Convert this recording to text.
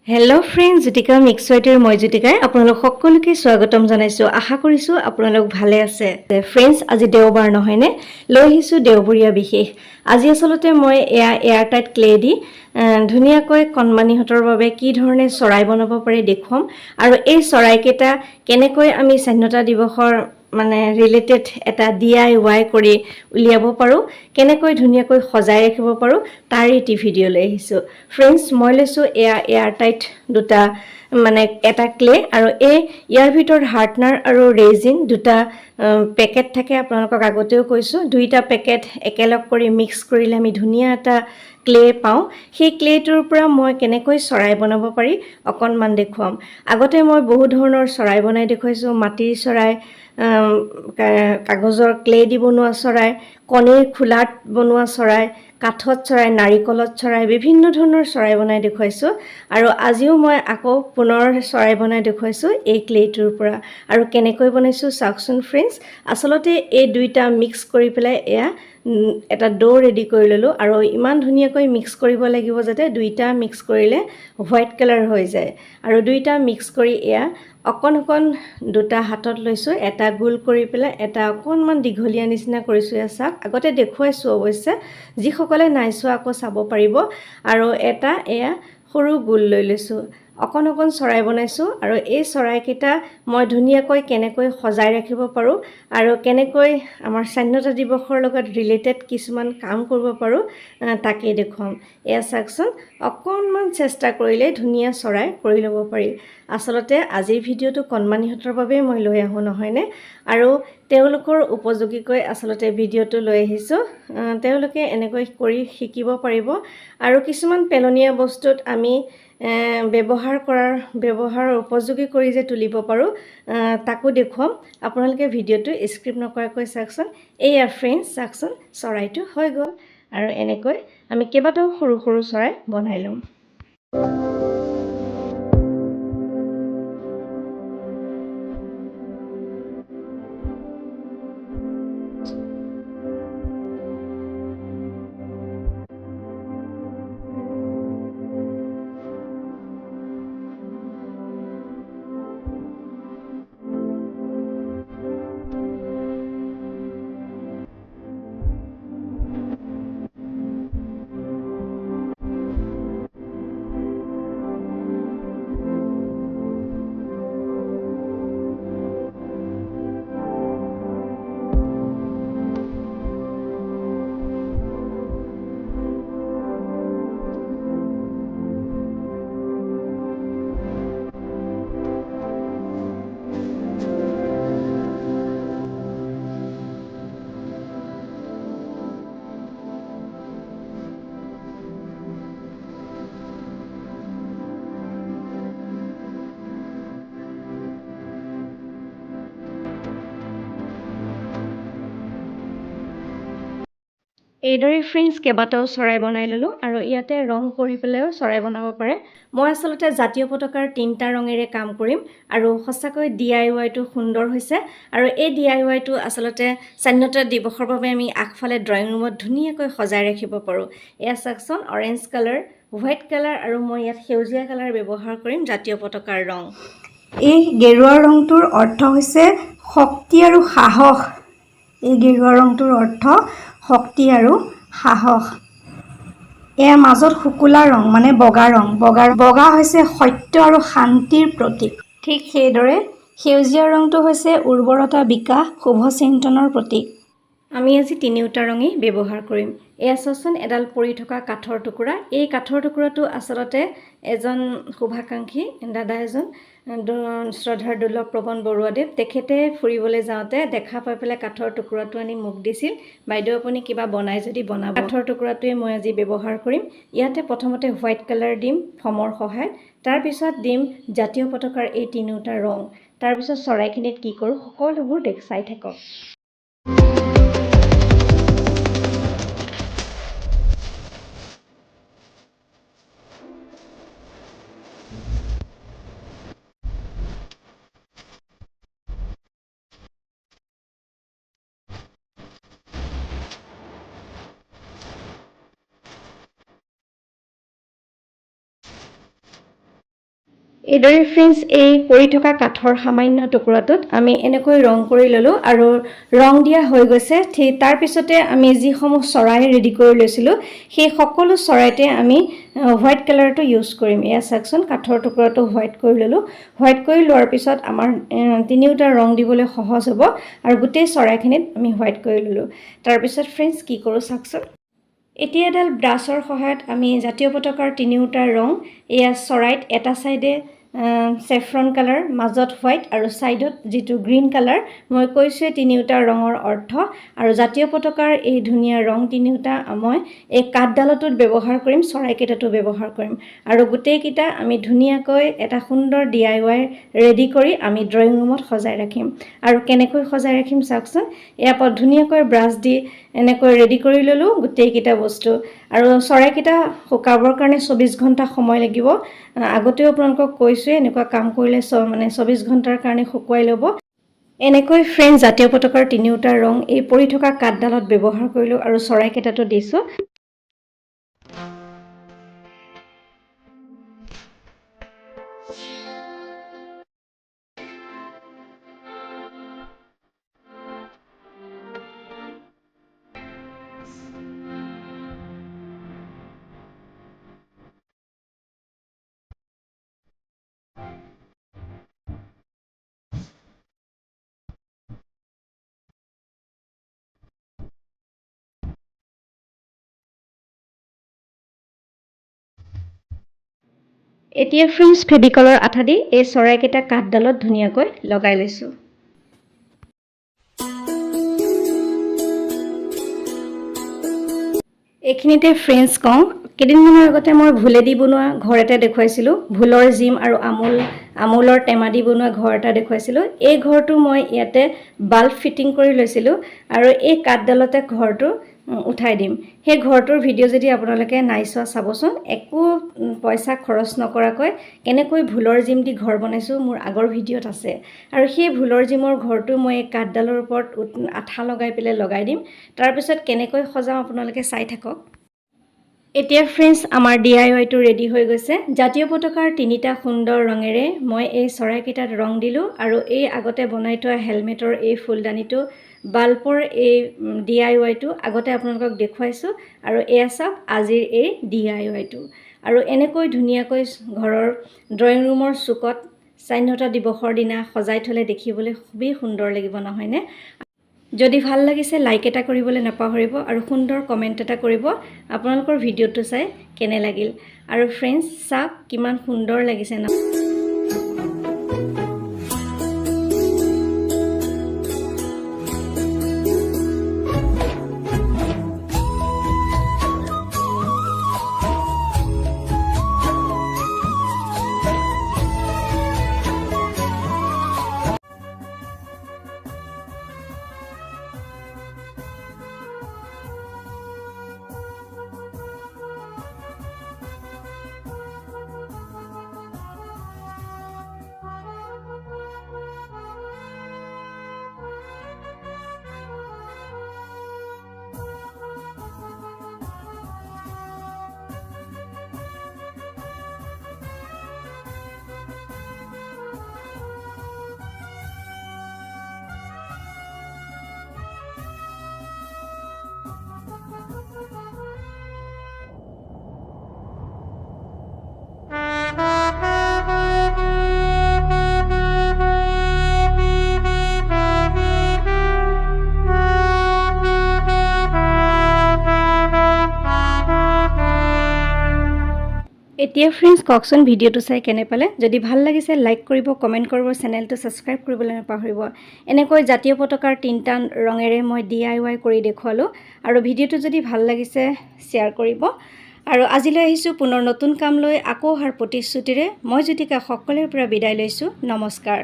Hello' friends, Jyotika মিক্সৱাইটিৰ মই জ্যোতিকাই আপোনালোক সকলোকে স্বাগতম জনাইছোঁ। আশা কৰিছোঁ আপোনালোক ভালে আছে। ফ্ৰেণ্ডছ, আজি দেওবাৰ নহয়নে? লৈ আহিছোঁ দেওবৰীয়া বিশেষ। আজি আচলতে মই এয়াৰটাইট ক্লে দি ধুনীয়াকৈ কণমানিহঁতৰ বাবে কি ধৰণে চৰাই বনাব পাৰি দেখুৱাম। আৰু এই চৰাইকেইটা কেনেকৈ আমি স্বাধীনতা দিৱসৰ ৰিলেটেড এটা DIY কৰি উলিয়াব পাৰোঁ, কেনেকৈ ধুনীয়াকৈ সজাই ৰাখিব পাৰোঁ, তাৰ এটি ভিডিঅ' লৈ আহিছোঁ। ফ্ৰেণ্ডছ, মই লৈছোঁ এয়াৰটাইট দুটা এটা ক্লে, আৰু ইয়াৰ ভিতৰত হাৰ্টনাৰ আৰু ৰেজিন দুটা পেকেট থাকে। আপোনালোকক আগতেও কৈছোঁ, দুইটা পেকেট একেলগ কৰি মিক্স কৰিলে আমি ধুনীয়া এটা ক্লে পাওঁ। সেই ক্লেটোৰ পৰা মই কেনেকৈ চৰাই বনাব পাৰি অকণমান দেখুৱাম। আগতে মই বহু ধৰণৰ চৰাই বনাই দেখুৱাইছোঁ। মাটিৰ চৰাই, কাগজৰ ক্লে দি বনোৱা চৰাই, কণীৰ খোলাত বনোৱা চৰাই, কাঠত চৰাই, নাৰিকলত চৰাই, বিভিন্ন ধৰণৰ চৰাই বনাই দেখুৱাইছোঁ। আৰু আজিও মই আকৌ পুনৰ চৰাই বনাই দেখুৱাইছোঁ এই ক্লেটোৰ পৰা। আৰু কেনেকৈ বনাইছোঁ চাওকচোন ফ্ৰেণ্ডছ। আচলতে এই দুইটা মিক্স কৰি পেলাই এটা ডো ৰেডি কৰি ল'লোঁ। আৰু ইমান ধুনীয়াকৈ মিক্স কৰিব লাগিব যাতে দুইটা মিক্স কৰিলে হোৱাইট কালাৰ হৈ যায়। আৰু দুইটা মিক্স কৰি অকণ দুটা হাতত লৈছোঁ, এটা গোল কৰি পেলাই এটা অকণমান দীঘলীয়া নিচিনা কৰিছোঁ। চাওক, আগতে দেখুৱাইছোঁ অৱশ্যে, যিসকলে নাই চোৱা আকৌ চাব পাৰিব। আৰু এটা সৰু গোল লৈ লৈছোঁ, অকণ চৰাই বনাইছোঁ। আৰু এই চৰাইকেইটা মই ধুনীয়াকৈ কেনেকৈ সজাই ৰাখিব পাৰোঁ আৰু কেনেকৈ আমাৰ স্বাধীনতা দিৱসৰ লগত ৰিলেটেড কিছুমান কাম কৰিব পাৰোঁ তাকেই দেখুৱাম। চাওকচোন, অকণমান চেষ্টা কৰিলে ধুনীয়া চৰাই কৰি ল'ব পাৰি। আচলতে আজিৰ ভিডিঅ'টো কণমানিহঁতৰ বাবেই মই লৈ আহোঁ নহয়নে? আৰু তেওঁলোকৰ উপযোগীকৈ আচলতে ভিডিঅ'টো লৈ আহিছোঁ। তেওঁলোকে এনেকৈ কৰি শিকিব পাৰিব। আৰু কিছুমান পেলনীয়া বস্তুত আমি ব্যৱহাৰৰ উপযোগী কৰি যে তুলিব পাৰোঁ তাকো দেখুৱাম। আপোনালোকে ভিডিঅ'টো স্কিপ নকৰাকৈ চাওকচোন। ফ্ৰেণ্ডছ, চাওকচোন, চৰাইটো হৈ গ'ল। আৰু এনেকৈ আমি কেইবাটাও সৰু সৰু চৰাই বনাই ল'ম। এইদৰে ফ্ৰেণ্ডছ কেইবাটাও চৰাই বনাই ল'লোঁ। আৰু ইয়াতে ৰং কৰি পেলাইও চৰাই বনাব পাৰে। মই আচলতে জাতীয় পতাকাৰ 3টা ৰঙেৰে কাম কৰিম। আৰু সঁচাকৈ DIYটো সুন্দৰ হৈছে। আৰু এই DIYটো আচলতে স্বাধীনতা দিৱসৰ বাবে আমি আগফালে ড্ৰয়িং ৰুমত ধুনীয়াকৈ সজাই ৰাখিব পাৰোঁ। চাওকচোন, অৰেঞ্জ কালাৰ, হোৱাইট কালাৰ, আৰু মই ইয়াত সেউজীয়া কালাৰ ব্যৱহাৰ কৰিম, জাতীয় পতাকাৰ ৰং। এই গেৰুৱা ৰংটোৰ অৰ্থ হৈছে শক্তি আৰু সাহস। এই গেৰুৱা ৰংটোৰ অৰ্থ শক্তি আৰু সাহস। মাজত শুকুলা ৰং বগা ৰং। বগা হৈছে সত্য আৰু শান্তিৰ প্ৰতীক। ঠিক সেইদৰে সেউজীয়া ৰংটো হৈছে উৰ্বৰতা, বিকাশ, শুভ চিন্তনৰ প্ৰতীক। আমি আজি তিনিওটা ৰঙেই ব্যৱহাৰ কৰিম। চাওকচোন, এডাল পৰি থকা কাঠৰ টুকুৰা। এই কাঠৰ টুকুৰাটো আচলতে এজন শুভাকাংক্ষী দাদা এজন, শ্ৰদ্ধাৰ দুৰ্লভ প্ৰৱণ বৰুৱাদেৱ, তেখেতে ফুৰিবলৈ যাওঁতে দেখা পাই পেলাই কাঠৰ টুকুৰাটো আনি মোক দিছিল। বাইদেউ, আপুনি কিবা বনাই যদি বনাব। কাঠৰ টুকুৰাটোৱে মই আজি ব্যৱহাৰ কৰিম। ইয়াতে প্ৰথমতে হোৱাইট কালাৰ দিম ফমৰ সহায়ত, তাৰপিছত দিম জাতীয় পতাকাৰ এই তিনিওটা ৰং। তাৰপিছত চৰাইখিনিত কি কৰোঁ সকলোবোৰ চাই থাকক। এইদৰে ফ্ৰেণ্ডছ এই পৰি থকা কাঠৰ সামান্য টুকুৰাটোত আমি এনেকৈ ৰং কৰি ল'লোঁ আৰু ৰং দিয়া হৈ গৈছে। ঠিক তাৰ পিছতে আমি যিসমূহ চৰাই ৰেডি কৰি লৈছিলোঁ সেই সকলো চৰাইতে আমি হোৱাইট কালাৰটো ইউজ কৰিম। এয়া চাওকচোন, কাঠৰ টুকুৰাটো হোৱাইট কৰি ল'লোঁ। হোৱাইট কৰি লোৱাৰ পিছত আমাৰ তিনিওটা ৰং দিবলৈ সহজ হ'ব আৰু গোটেই চৰাইখিনিত আমি হোৱাইট কৰি ল'লোঁ। তাৰপিছত ফ্ৰেণ্ডছ কি কৰোঁ চাওকচোন। এতিয়া এডাল ব্ৰাছৰ সহায়ত আমি জাতীয় পতাকাৰ তিনিওটা ৰং এয়া চৰাইত এটা চাইডে চেফ্ৰন কালাৰ, মাজত হোৱাইট আৰু ছাইডত যিটো গ্ৰীণ কালাৰ, মই কৈছোঁৱে তিনিওটা ৰঙৰ অৰ্থ। আৰু জাতীয় পতাকাৰ এই ধুনীয়া ৰং তিনিওটা মই এই কাঠডালটোত ব্যৱহাৰ কৰিম, চৰাইকেইটাতো ব্যৱহাৰ কৰিম। আৰু গোটেইকেইটা আমি ধুনীয়াকৈ এটা সুন্দৰ DIY ৰেডি কৰি আমি ড্ৰয়িং ৰুমত সজাই ৰাখিম। আৰু কেনেকৈ সজাই ৰাখিম চাওকচোন। ইয়াৰ পৰা ধুনীয়াকৈ ব্ৰাছ দি এনেকৈ ৰেডি কৰি ল'লোঁ গোটেইকেইটা বস্তু। আৰু চৰাইকেইটা শুকাবৰ কাৰণে 24 ঘণ্টা সময় লাগিব। আগতেও আপোনালোকক কৈছোঁৱে এনেকুৱা কাম কৰিলে 24 ঘণ্টাৰ কাৰণে শুকুৱাই ল'ব। এনেকৈ ফ্ৰেণ্ডছ জাতীয় পতাকাৰ তিনিওটা ৰং এই পৰি থকা কাঠডালত ব্যৱহাৰ কৰিলোঁ আৰু চৰাইকেইটাতো দিছোঁ। এতিয়া ফ্ৰেণ্ডছ ফেভিকলৰ আঠা দি এই চৰাইকেইটা কাঠডালত ধুনীয়াকৈ লগাই লৈছোঁ। এইখিনিতে ফ্ৰেণ্ডছ কওঁ, কেইদিনমানৰ আগতে মই ভুলেদি বনোৱা ঘৰ এটা দেখুৱাইছিলোঁ। ভুলৰ জিম আৰু আমুলৰ টেমা দি বনোৱা ঘৰ এটা দেখুৱাইছিলোঁ। এই ঘৰটো মই ইয়াতে বাল্ব ফিটিং কৰি লৈছিলোঁ আৰু এই কাঠডালতে ঘৰটো উঠাই দিম। সেই ঘৰটোৰ ভিডিঅ' যদি আপোনালোকে নাই চোৱা চাবচোন। একো পইচা খৰচ নকৰাকৈ কেনেকৈ ভুলৰ জিম দি ঘৰ বনাইছোঁ মোৰ আগৰ ভিডিঅ'ত আছে। আৰু সেই ভুলৰ জিমৰ ঘৰটো মই এই কাঠডালৰ ওপৰত আঠা লগাই পেলাই লগাই দিম। তাৰপিছত কেনেকৈ সজাওঁ আপোনালোকে চাই থাকক। এতিয়া ফ্ৰেণ্ডছ আমাৰ DIYটো ৰেডি হৈ গৈছে। জাতীয় পতাকাৰ তিনিটা সুন্দৰ ৰঙেৰে মই এই চৰাইকেইটাত ৰং দিলোঁ আৰু এই আগতে বনাই থোৱা হেলমেটৰ এই ফুলদানিটো, বাল্বৰ এই DIYটো আগতে আপোনালোকক দেখুৱাইছোঁ। আৰু এয়া চাওক আজিৰ এই DIYটো। আৰু এনেকৈ ধুনীয়াকৈ ঘৰৰ ড্ৰয়িং ৰুমৰ চুকত স্বাধীনতা দিৱসৰ দিনা সজাই থ'লে দেখিবলৈ খুবেই সুন্দৰ লাগিব, নহয়নে? যদি ভাল লাগিছে লাইক এটা কৰিবলৈ নাপাহৰিব আৰু সুন্দৰ কমেণ্ট এটা কৰিব আপোনালোকৰ ভিডিঅ'টো চাই কেনে লাগিল। আৰু ফ্ৰেণ্ডছ চাওক কিমান সুন্দৰ লাগিছে ন। এতিয়া ফ্ৰেণ্ডছ কওকচোন ভিডিঅ'টো চাই কেনে পালে। যদি ভাল লাগিছে লাইক কৰিব, কমেণ্ট কৰিব, চেনেলটো ছাবস্ক্ৰাইব কৰিবলৈ নাপাহৰিব। এনেকৈ জাতীয় পতাকাৰ তিনিটা ৰঙেৰে মই DIY কৰি দেখুৱালোঁ আৰু ভিডিঅ'টো যদি ভাল লাগিছে শ্বেয়াৰ কৰিব। আৰু আজিলৈ আহিছোঁ পুনৰ নতুন কাম লৈ, আকৌ অহাৰ প্ৰতিশ্ৰুতিৰে। মই জ্যোতিকা সকলোৰে পৰা বিদায় লৈছোঁ। নমস্কাৰ।